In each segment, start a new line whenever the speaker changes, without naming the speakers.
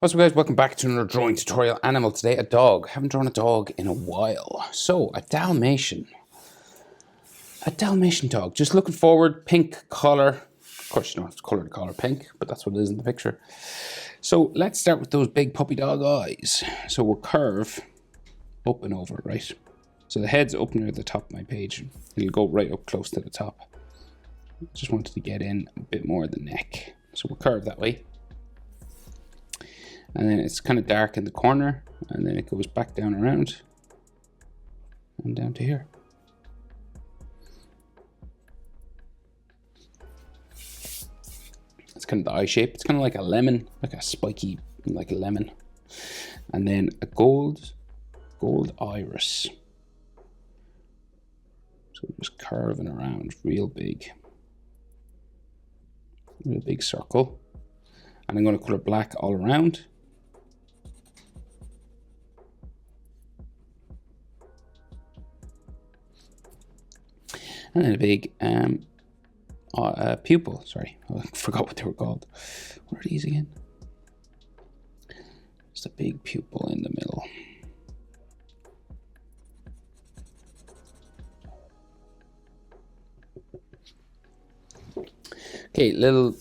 What's up guys, welcome back to another drawing tutorial. Animal today, a dog. Haven't drawn a dog in a while. So, a Dalmatian. A Dalmatian dog. Just looking forward, pink collar. Of course you don't have to colour the collar pink, but that's what it is in the picture. So, let's start with those big puppy dog eyes. So we'll curve up and over, right? So the head's up near the top of my page. It'll go right up close to the top. Just wanted to get in a bit more of the neck. So we'll curve that way. And then it's kind of dark in the corner, and then it goes back down around and down to here. It's kind of the eye shape. It's kind of like a lemon, like a spiky, like a lemon. And then a gold iris. So just curving around real big circle. And I'm going to color black all around. And then a big pupil. Sorry, I forgot what they were called. What are these again? Just a big pupil in the middle. Okay, little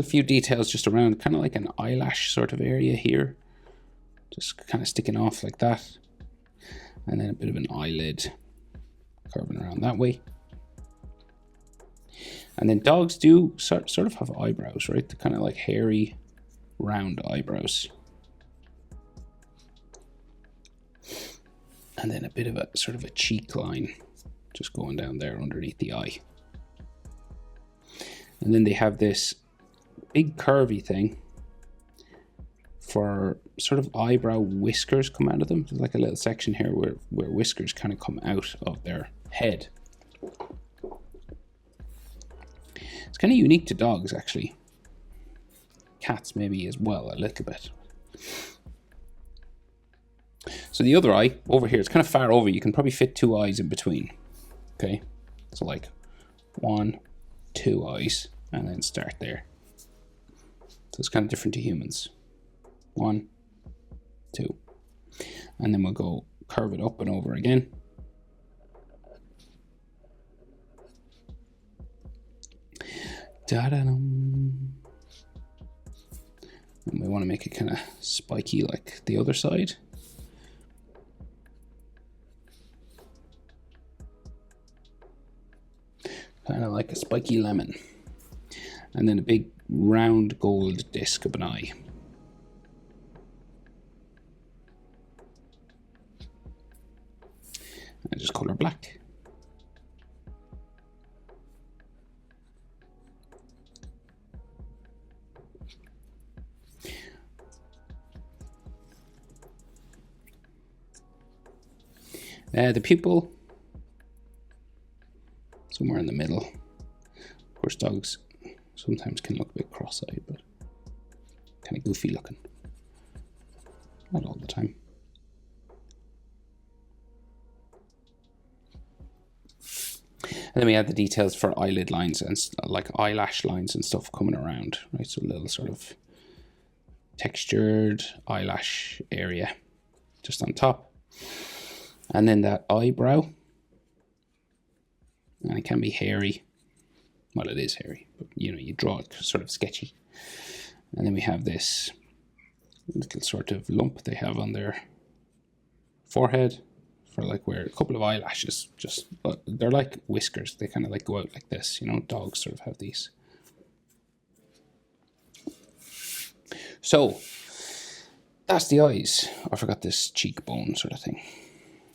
few details just around, kind of like an eyelash sort of area here. Just kind of sticking off like that. And then a bit of an eyelid curving around that way. And then dogs do sort of have eyebrows, right? They're kind of like hairy, round eyebrows. And then a bit of a sort of a cheek line just going down there underneath the eye. And then they have this big curvy thing for sort of eyebrow whiskers come out of them. There's like a little section here where whiskers kind of come out of their head. It's kind of unique to dogs, actually. Cats maybe as well, a little bit. So the other eye over here, it's kind of far over. You can probably fit two eyes in between. Okay, so like 1, 2 eyes, and then start there. So it's kind of different to humans. 1, 2, and then we'll go curve it up and over again. Da-da-dum. And we want to make it kind of spiky like the other side. Kind of like a spiky lemon. And then a big round gold disc of an eye. And just color black. The pupil, somewhere in the middle. Of course, dogs sometimes can look a bit cross-eyed, but kind of goofy looking. Not all the time. And then we add the details for eyelid lines and like eyelash lines and stuff coming around, right? So a little sort of textured eyelash area just on top. And then that eyebrow, and it can be hairy. Well, it is hairy, but you know, you draw it sort of sketchy. And then we have this little sort of lump they have on their forehead for like where a couple of eyelashes just, they're like whiskers. They kind of like go out like this, you know, dogs sort of have these. So that's the eyes. I forgot this cheekbone sort of thing.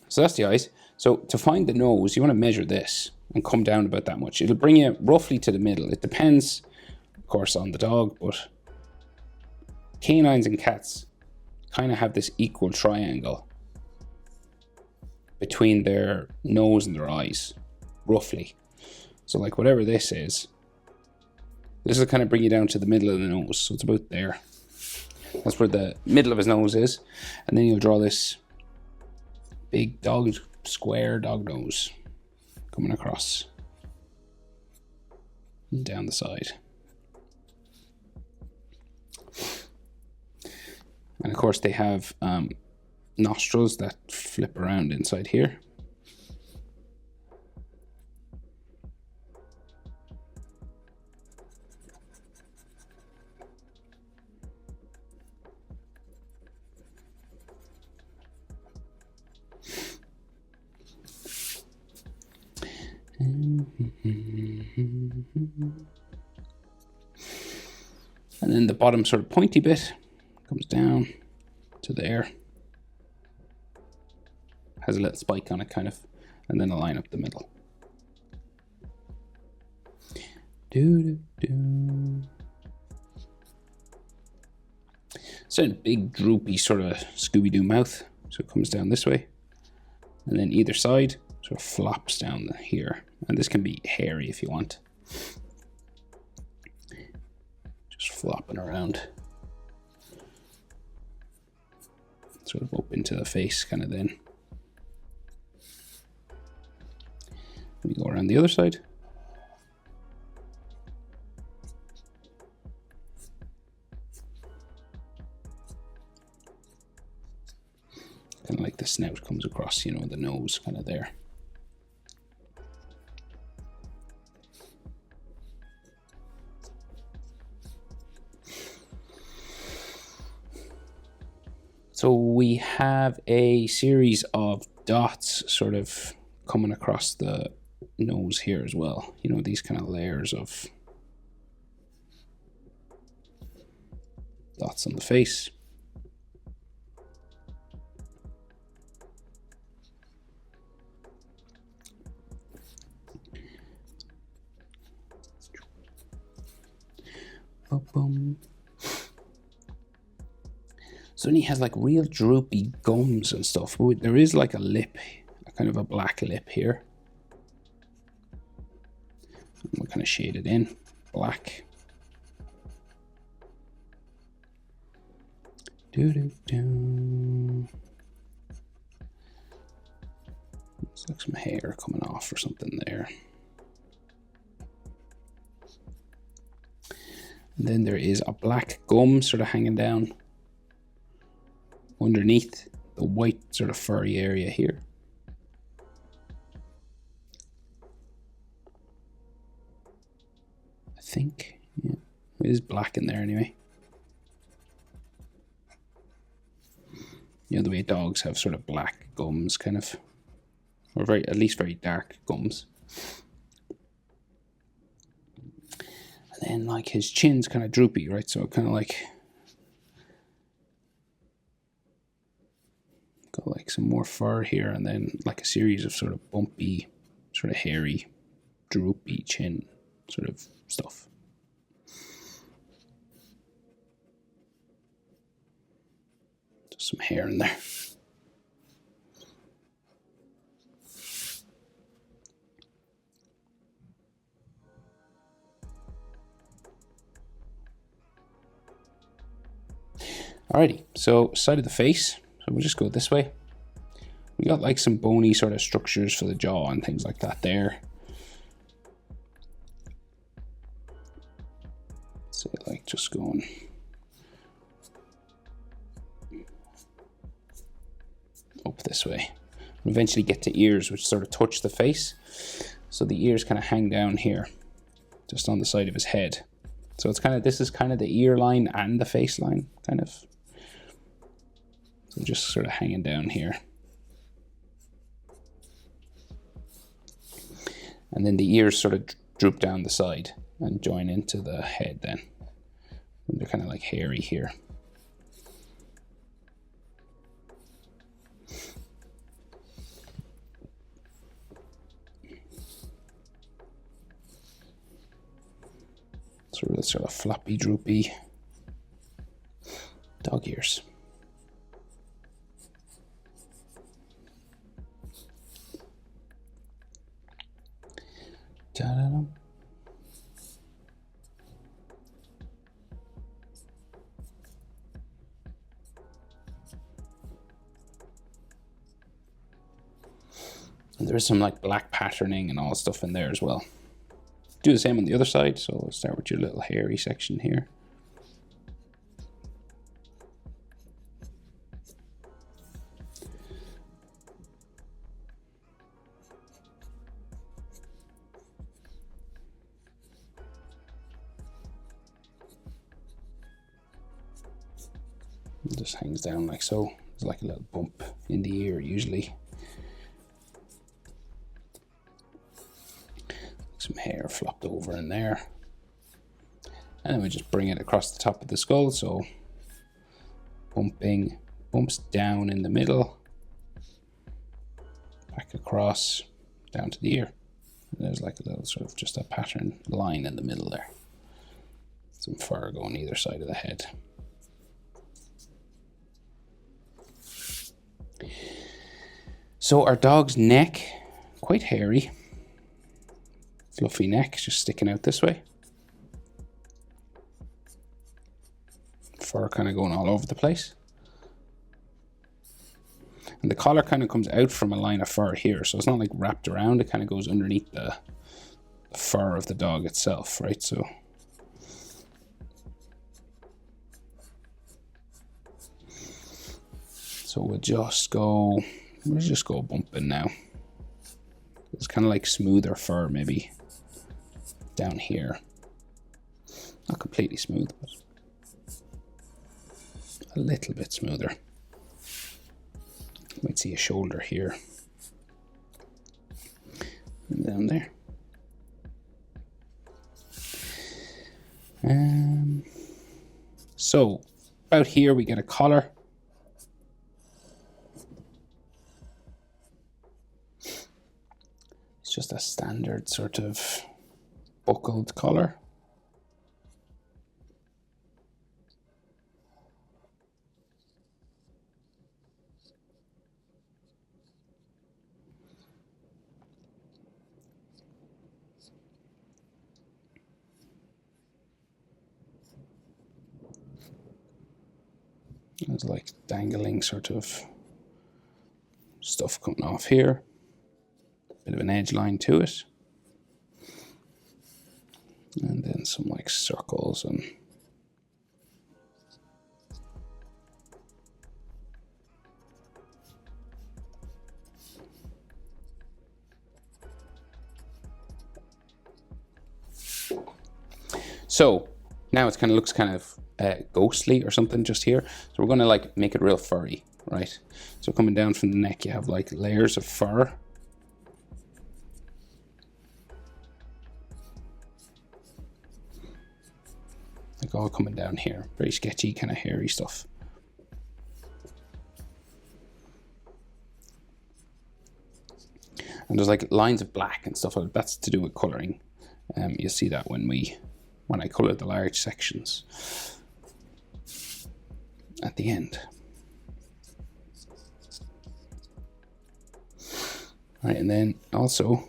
So that's the eyes. So to find the nose, you want to measure this and come down about that much. It'll bring you roughly to the middle. It depends, of course, on the dog, but canines and cats kind of have this equal triangle between their nose and their eyes, roughly. So like whatever this will kind of bring you down to the middle of the nose. So it's about there. That's where the middle of his nose is. And then you'll draw this big square dog nose coming across and down the side. And of course they have nostrils that flip around inside here. And then the bottom sort of pointy bit comes down to there. Has a little spike on it, kind of, and then a line up the middle. So a big droopy sort of Scooby-Doo mouth. So it comes down this way, and then either side sort of flops down here. And this can be hairy if you want. Just flopping around. Sort of up into the face, kind of then. We go around the other side. Kind of like the snout comes across, you know, the nose kind of there. So we have a series of dots sort of coming across the nose here as well. You know, these kind of layers of dots on the face. Boom. So then he has like real droopy gums and stuff. There is like a lip, a kind of a black lip here. We'll kind of shade it in black. Looks like some hair coming off or something there. And then there is a black gum sort of hanging down underneath the white sort of furry area here. I think, yeah, it is black in there anyway. You know, the way dogs have sort of black gums, kind of, or at least very dark gums. And then like his chin's kind of droopy, right? So kind of like got like some more fur here, and then like a series of sort of bumpy, sort of hairy, droopy chin sort of stuff. Just some hair in there. Alrighty, so side of the face. So we'll just go this way. We got like some bony sort of structures for the jaw and things like that there. So like just going up this way. We'll eventually get to ears, which sort of touch the face. So the ears kind of hang down here, just on the side of his head. So it's kind of, this is kind of the ear line and the face line, kind of. So just sort of hanging down here. And then the ears sort of droop down the side and join into the head then. And they're kind of like hairy here. Sort of floppy, droopy dog ears. Ta-da-da. And there's some like black patterning and all stuff in there as well. Do the same on the other side, so we'll start with your little hairy section here. It just hangs down like so. There's like a little bump in the ear usually. Some hair flopped over in there. And then we just bring it across the top of the skull, so bumps down in the middle, back across, down to the ear. And there's like a little sort of just a pattern line in the middle there. Some fur going either side of the head. So our dog's neck, quite hairy. Fluffy neck, just sticking out this way. Fur kind of going all over the place. And the collar kind of comes out from a line of fur here, so it's not like wrapped around, it kind of goes underneath the fur of the dog itself, right? So we'll just go bumping now. It's kind of like smoother fur maybe down here. Not completely smooth, but a little bit smoother. You might see a shoulder here and down there. So about here we get a collar. It's just a standard sort of buckled collar. There's like dangling sort of stuff coming off here. Bit of an edge line to it. And then some like circles and so now it kind of looks kind of ghostly or something just here. So we're going to like make it real furry, right? So coming down from the neck, you have like layers of fur. Like all coming down here. Very sketchy, kind of hairy stuff. And there's like lines of black and stuff like that. That's to do with coloring. You'll see that when I color the large sections at the end. Right, and then also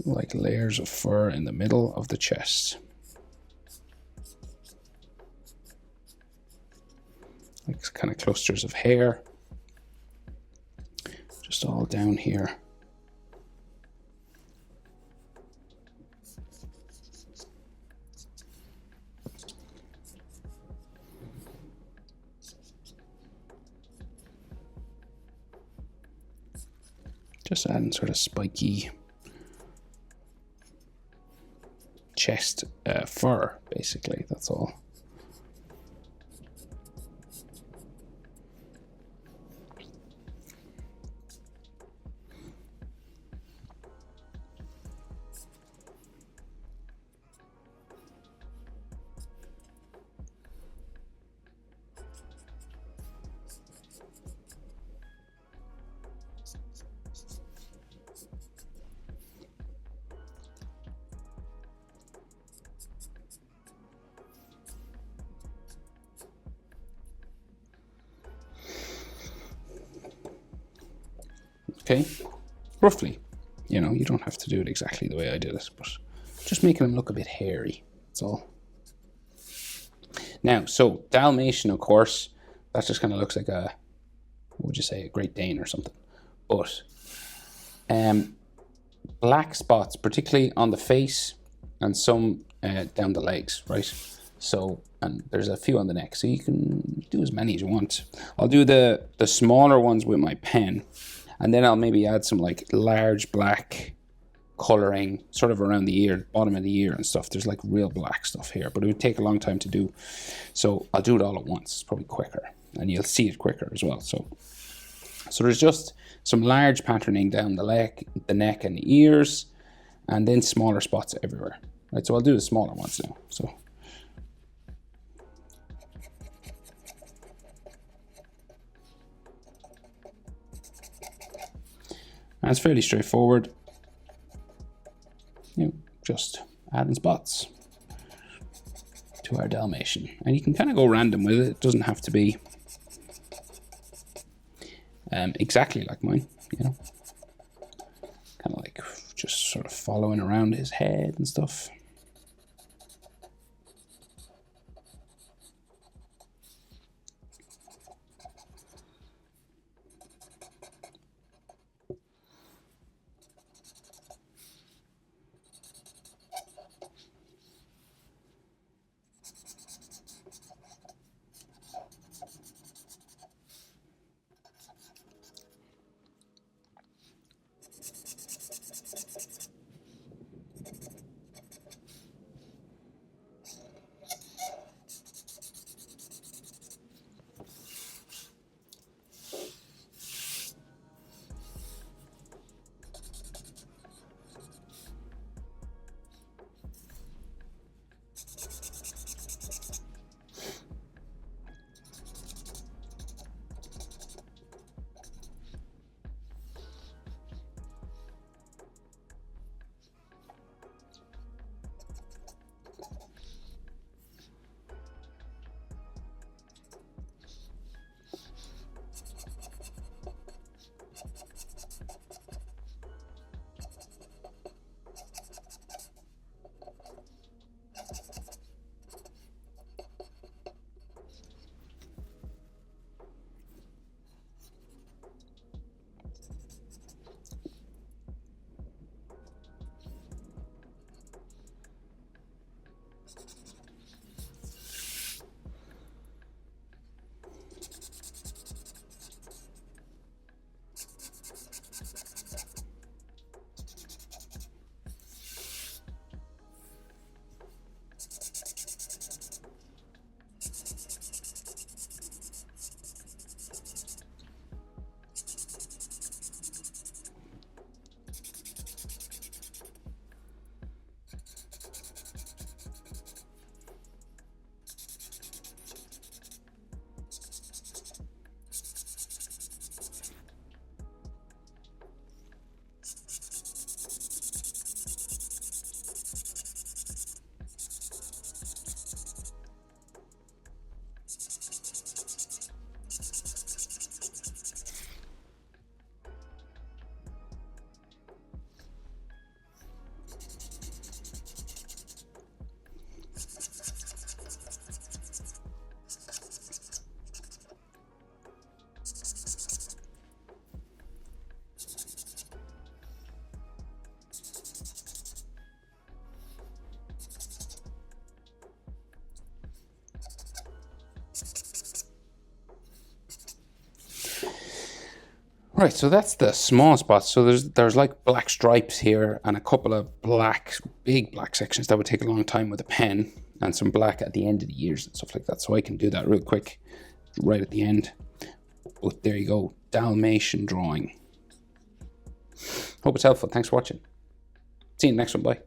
like layers of fur in the middle of the chest. Like kind of clusters of hair, just all down here. Just adding sort of spiky chest fur, basically, that's all. Okay, roughly, you know, you don't have to do it exactly the way I did it, but just making them look a bit hairy, that's all. Now, so Dalmatian, of course, that just kind of looks like a, what would you say, a Great Dane or something. But black spots, particularly on the face and some down the legs, right? So, and there's a few on the neck, so you can do as many as you want. I'll do the smaller ones with my pen. And then I'll maybe add some like large black coloring sort of around the ear, bottom of the ear and stuff. There's like real black stuff here, but it would take a long time to do. So I'll do it all at once. It's probably quicker. and you'll see it quicker as well. So there's just some large patterning down the neck and the ears, and then smaller spots everywhere. Right, so I'll do the smaller ones now. So and it's fairly straightforward. You know, just adding spots to our Dalmatian, and you can kind of go random with it. It doesn't have to be exactly like mine, you know, kind of like just sort of following around his head and stuff. Right, so that's the small spots. So there's like black stripes here and a couple of big black sections that would take a long time with a pen, and some black at the end of the ears and stuff like that. So I can do that real quick right at the end. But there you go, Dalmatian drawing. Hope it's helpful. Thanks for watching. See you in the next one. Bye.